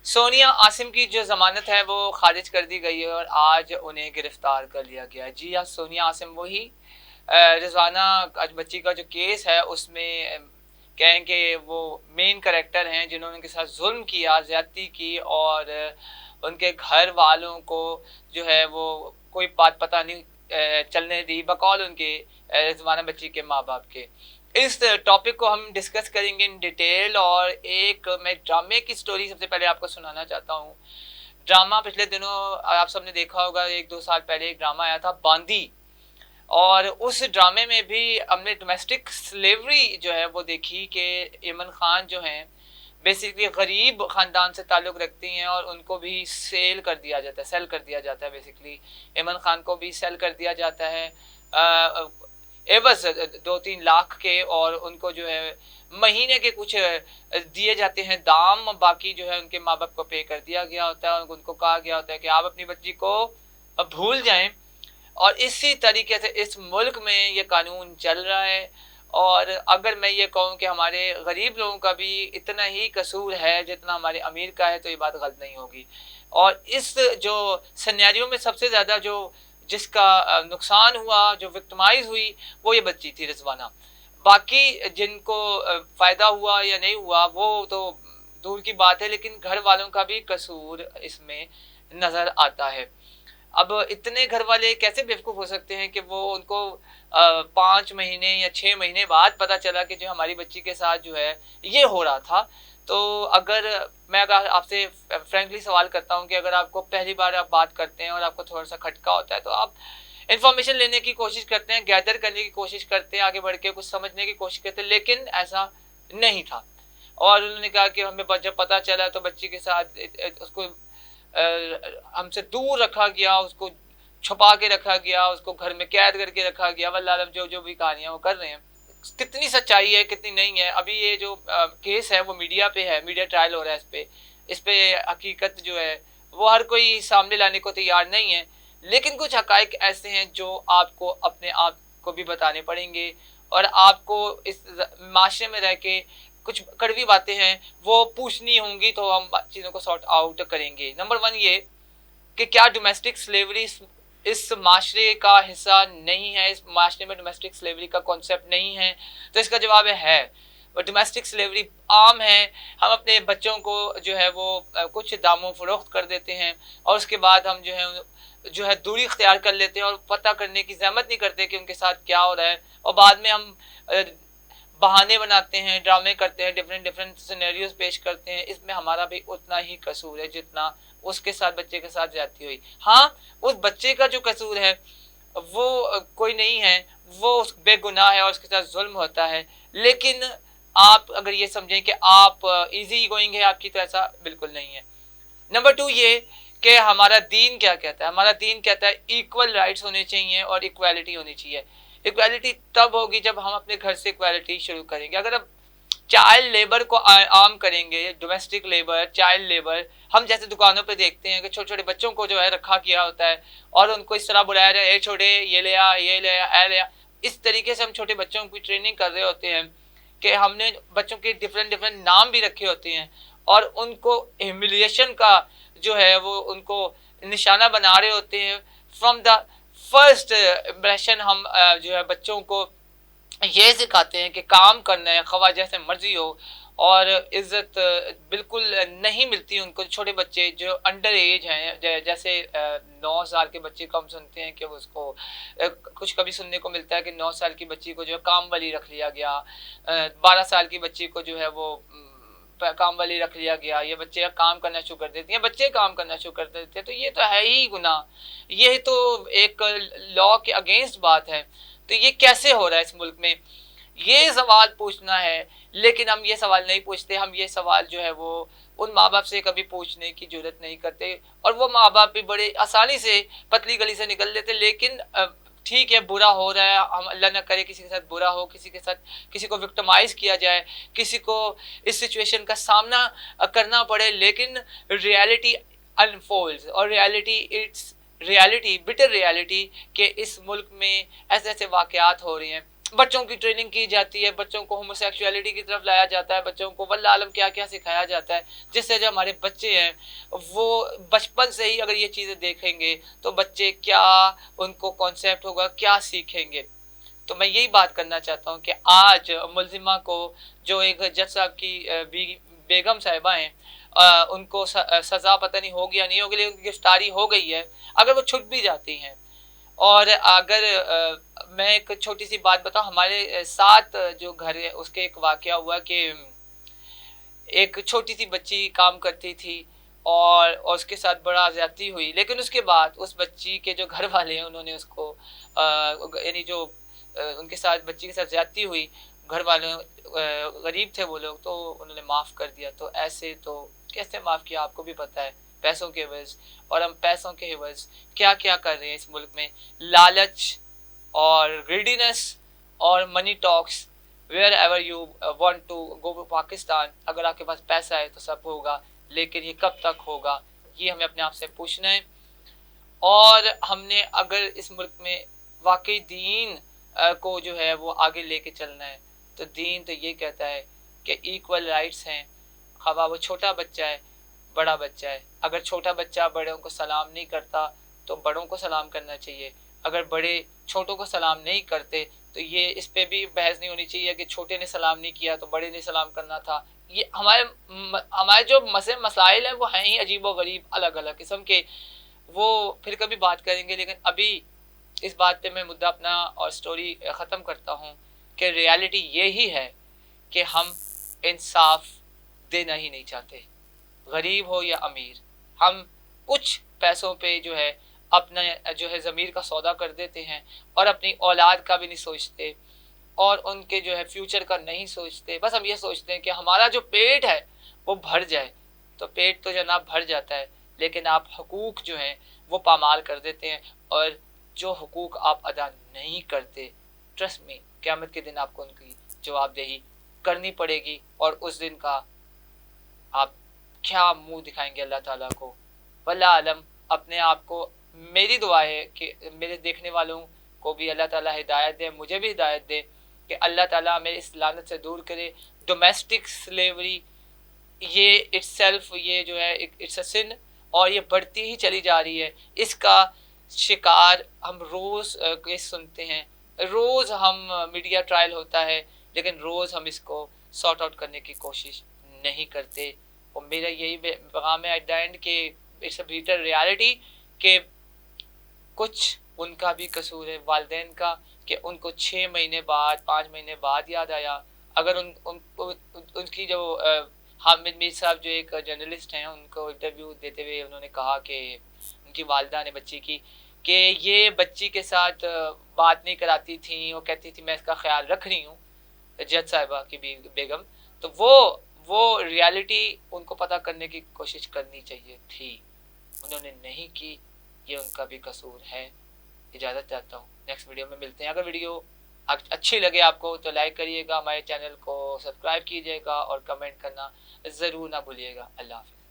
सोनिया आसिम की जो ज़मानत है वो खारिज कर दी गई है और आज उन्हें गिरफ्तार कर लिया गया है। जी हाँ, सोनिया आसिम वही रिजवाना आज बच्ची का जो केस है उसमें कहें कि वो मेन करेक्टर हैं जिन्होंने उनके साथ जुल्म किया, ज्यादती की और उनके घर वालों को जो है वो कोई बात पता नहीं चलने दी बकौल उनके रिजवाना बच्ची के माँ बाप के। इस टॉपिक को हम डिस्कस करेंगे इन डिटेल और एक मैं ड्रामे की स्टोरी सबसे पहले आपको सुनाना चाहता हूँ। ड्रामा पिछले दिनों आप सबने देखा होगा, 1-2 साल पहले एक ड्रामा आया था बांदी, और उस ड्रामे में भी हमने डोमेस्टिक स्लेवरी जो है वो देखी कि इमरान खान जो हैं बेसिकली गरीब ख़ानदान से ताल्लुक़ रखती हैं और उनको भी सेल कर दिया जाता है, सेल कर दिया जाता है। बेसिकली इमरान खान को भी सेल कर दिया जाता है एवज 2-3 लाख के, और उनको जो है महीने के कुछ दिए जाते हैं दाम, बाकी जो है उनके माँ बाप को पे कर दिया गया होता है और उनको कहा गया होता है कि आप अपनी बच्ची को भूल जाएं। और इसी तरीके से इस मुल्क में ये कानून चल रहा है। और अगर मैं ये कहूँ कि हमारे गरीब लोगों का भी इतना ही कसूर है जितना हमारे अमीर का है, तो ये बात गलत नहीं होगी। और इस जो सिनेरियो में सबसे ज़्यादा जो जिसका नुकसान हुआ, जो विक्टिमाइज हुई, वो ये बच्ची थी रिजवाना। बाकी जिनको फ़ायदा हुआ या नहीं हुआ वो तो दूर की बात है, लेकिन घर वालों का भी कसूर इसमें नज़र आता है। अब इतने घर वाले कैसे बेवकूफ़ हो सकते हैं कि वो उनको 5 महीने या 6 महीने बाद पता चला कि जो हमारी बच्ची के साथ जो है ये हो रहा था। तो अगर मैं अगर आपसे फ्रेंकली सवाल करता हूँ कि अगर आपको पहली बार आप बात करते हैं और आपको थोड़ा सा खटका होता है तो आप इन्फॉर्मेशन लेने की कोशिश करते हैं, गैदर करने की कोशिश करते हैं, आगे बढ़ के कुछ समझने की कोशिश करते हैं, लेकिन ऐसा नहीं था। और उन्होंने कहा कि हमें जब पता चला तो बच्ची के साथ उसको हमसे दूर रखा गया, उसको छुपा के रखा गया, उसको घर में कैद करके रखा गया। वल्लाह आलम जो जो भी कहानियाँ वो कर रहे हैं, कितनी सच्चाई है कितनी नहीं है। अभी ये जो केस है वो मीडिया पे है, मीडिया ट्रायल हो रहा है इस पे हकीकत जो है वो हर कोई सामने लाने को तैयार नहीं है। लेकिन कुछ हकाइक ऐसे हैं जो आपको अपने आप को भी बताने पड़ेंगे और आपको इस माशरे में रह के कुछ कड़वी बातें हैं वो पूछनी होंगी, तो हम चीज़ों को सॉर्ट आउट करेंगे। नंबर 1 ये कि क्या डोमेस्टिक स्लेवरी इस माशरे का हिस्सा नहीं है, इस माशरे में डोमेस्टिक स्लेवरी का कॉन्सेप्ट नहीं है? तो इसका जवाब है। और डोमेस्टिक स्लेवरी आम है। हम अपने बच्चों को जो है वो कुछ दामों फरोख्त कर देते हैं और उसके बाद हम जो है दूरी इख्तियार कर लेते हैं और पता करने की ज़हमत नहीं करते कि उनके साथ क्या हो रहा है, और बाद में हम बहाने बनाते हैं, ड्रामे करते हैं, डिफरेंट सिनेरियोज पेश करते हैं। इसमें हमारा भी उतना ही कसूर है जितना उसके साथ बच्चे के साथ ज्यादती हुई। हाँ, उस बच्चे का जो कसूर है वो कोई नहीं है, वो उस बेगुनाह है और उसके साथ जुल्म होता है। लेकिन आप अगर ये समझें कि आप इजी गोइंग है आपकी, तो ऐसा बिल्कुल नहीं है। नंबर 2 ये कि हमारा दीन क्या कहता है। हमारा दीन कहता है इक्वल राइट्स होने चाहिए और इक्वालिटी होनी चाहिए। इक्वालिटी तब होगी जब हम अपने घर से इक्वालिटी शुरू करेंगे। अगर हम चाइल्ड लेबर को आम करेंगे, डोमेस्टिक लेबर, चाइल्ड लेबर, हम जैसे दुकानों पे देखते हैं कि छोटे छोटे बच्चों को जो है रखा किया होता है और उनको इस तरह बुलाया जाए, ए छोटे ये ले आ, ये ले आ, ए ले आ। इस तरीके से हम छोटे बच्चों की ट्रेनिंग कर रहे होते हैं कि हमने बच्चों के डिफरेंट नाम भी रखे होते हैं और उनको ह्यूमिलिएशन का जो है वो उनको निशाना बना रहे होते हैं। फ्रॉम द फर्स्ट इम्प्रेशन हम जो है बच्चों को ये सिखाते हैं कि काम करना है, खवा जैसे मर्जी हो, और इज्जत बिल्कुल नहीं मिलती उनको। छोटे बच्चे जो अंडर एज हैं, जैसे 9 साल के बच्चे को हम सुनते हैं कि उसको कुछ कभी सुनने को मिलता है कि 9 साल की बच्ची को जो है काम वाली रख लिया गया, 12 साल की बच्ची को जो है वो काम वाली रख लिया गया, ये बच्चे काम करना शुरू कर देती हैं, बच्चे काम करना शुरू कर देते हैं। तो ये तो है ही गुनाह, ये तो एक लॉ के अगेंस्ट बात है। तो ये कैसे हो रहा है इस मुल्क में, ये सवाल पूछना है। लेकिन हम ये सवाल नहीं पूछते, हम ये सवाल जो है वो उन माँ बाप से कभी पूछने की जरूरत नहीं करते, और वो माँ बाप भी बड़े आसानी से पतली गली से निकल लेते। लेकिन ठीक है, बुरा हो रहा है, हम अल्लाह ना करे किसी के साथ बुरा हो, किसी के साथ किसी को विक्टिमाइज किया जाए, किसी को इस सिचुएशन का सामना करना पड़े। लेकिन रियलिटी अनफोल्ड्स, और रियलिटी बिटर रियलिटी के इस मुल्क में ऐसे ऐसे वाकयात हो रहे हैं। बच्चों की ट्रेनिंग की जाती है, बच्चों को होमोसेक्सुअलिटी की तरफ लाया जाता है, बच्चों को वल्लाह आलम क्या क्या सिखाया जाता है, जिससे जो हमारे बच्चे हैं वो बचपन से ही अगर ये चीज़ें देखेंगे तो बच्चे क्या उनको कॉन्सेप्ट होगा, क्या सीखेंगे। तो मैं यही बात करना चाहता हूँ कि आज मुलजिमा को जो एक जज साहब की बेगम साहिबा हैं, उनको सज़ा पता नहीं होगी या नहीं होगी, लेकिन गिरफ्तारी हो गई है। अगर वो छुट भी जाती हैं, और अगर मैं एक छोटी सी बात बताऊं, हमारे साथ जो घर है उसके एक वाकया हुआ कि एक छोटी सी बच्ची काम करती थी और उसके साथ बड़ा ज्यादती हुई, लेकिन उसके बाद उस बच्ची के जो घर वाले हैं उन्होंने उसको यानी जो उनके साथ बच्ची के साथ ज्यादती हुई, घर वाले गरीब थे वो लोग, तो उन्होंने माफ़ कर दिया। तो ऐसे तो कैसे माफ़ किया, आपको भी पता है, पैसों के एवज। और हम पैसों के एवज क्या क्या कर रहे हैं इस मुल्क में, लालच और ग्रीडीनेस और money talks. Wherever you want to go to Pakistan, अगर आपके पास पैसा है तो सब होगा, लेकिन ये कब तक होगा, ये हमें अपने आप से पूछना है। और हमने अगर इस मुल्क में वाकई दीन को जो है वो आगे लेके चलना है, तो दीन तो ये कहता है कि इक्वल राइट्स हैं, खवा वो छोटा बच्चा है बड़ा बच्चा है। अगर छोटा बच्चा बड़ों को सलाम नहीं करता तो बड़ों को सलाम करना चाहिए, अगर बड़े छोटों को सलाम नहीं करते तो ये इस पे भी बहस नहीं होनी चाहिए कि छोटे ने सलाम नहीं किया तो बड़े ने सलाम करना था। ये हमारे जो मसाइल हैं वो हैं ही अजीब व गरीब, अलग अलग किस्म के, वो फिर कभी बात करेंगे। लेकिन अभी इस बात पे मैं मुद्दा अपना और स्टोरी ख़त्म करता हूँ कि रियलिटी ये ही है कि हम इंसाफ देना ही नहीं चाहते, गरीब हो या अमीर। हम कुछ पैसों पे जो है अपना जो है ज़मीर का सौदा कर देते हैं और अपनी औलाद का भी नहीं सोचते और उनके जो है फ्यूचर का नहीं सोचते। बस हम ये सोचते हैं कि हमारा जो पेट है वो भर जाए। तो पेट तो जनाब भर जाता है, लेकिन आप हकूक़ जो हैं वो पामाल कर देते हैं, और जो हकूक़ आप अदा नहीं करते, ट्रस्ट में क़यामत के दिन आपको उनकी जवाबदेही करनी पड़ेगी। और उस दिन का आप क्या मुंह दिखाएंगे अल्लाह ताला को, वल्लाह आलम। अपने आप को, मेरी दुआ है कि मेरे देखने वालों को भी अल्लाह ताला हिदायत दे, मुझे भी हिदायत दे कि अल्लाह ताला हमें इस लानत से दूर करे। डोमेस्टिक स्लेवरी ये इट्सेल्फ, ये जो है इट्स अ सिन, और ये बढ़ती ही चली जा रही है। इसका शिकार हम रोज़ केस सुनते हैं, रोज़ हम मीडिया ट्रायल होता है, लेकिन रोज़ हम इसको सॉर्ट आउट करने की कोशिश नहीं करते। और मेरा यही पैगाम है एट द एंड कि इट्स अ ब्रीटर रियलिटी कि कुछ उनका भी कसूर है, वालिदैन का, कि उनको 6 महीने बाद 5 महीने बाद याद आया। अगर उनकी जो हामिद मीर साहब जो एक जर्नलिस्ट हैं, उनको इंटरव्यू देते हुए उन्होंने कहा कि उनकी वालिदा ने बच्ची की कि ये बच्ची के साथ बात नहीं कराती थी, वो कहती थी मैं इसका ख्याल रख रही हूँ, जज साहिबा की भी बेगम। तो वो रियलिटी उनको पता करने की कोशिश करनी चाहिए थी, उन्होंने नहीं की, ये उनका भी कसूर है। इजाज़त चाहता हूँ, नेक्स्ट वीडियो में मिलते हैं। अगर वीडियो अच्छी लगे आपको तो लाइक करिएगा, हमारे चैनल को सब्सक्राइब कीजिएगा और कमेंट करना ज़रूर ना भूलिएगा। अल्लाह हाफ़िज़।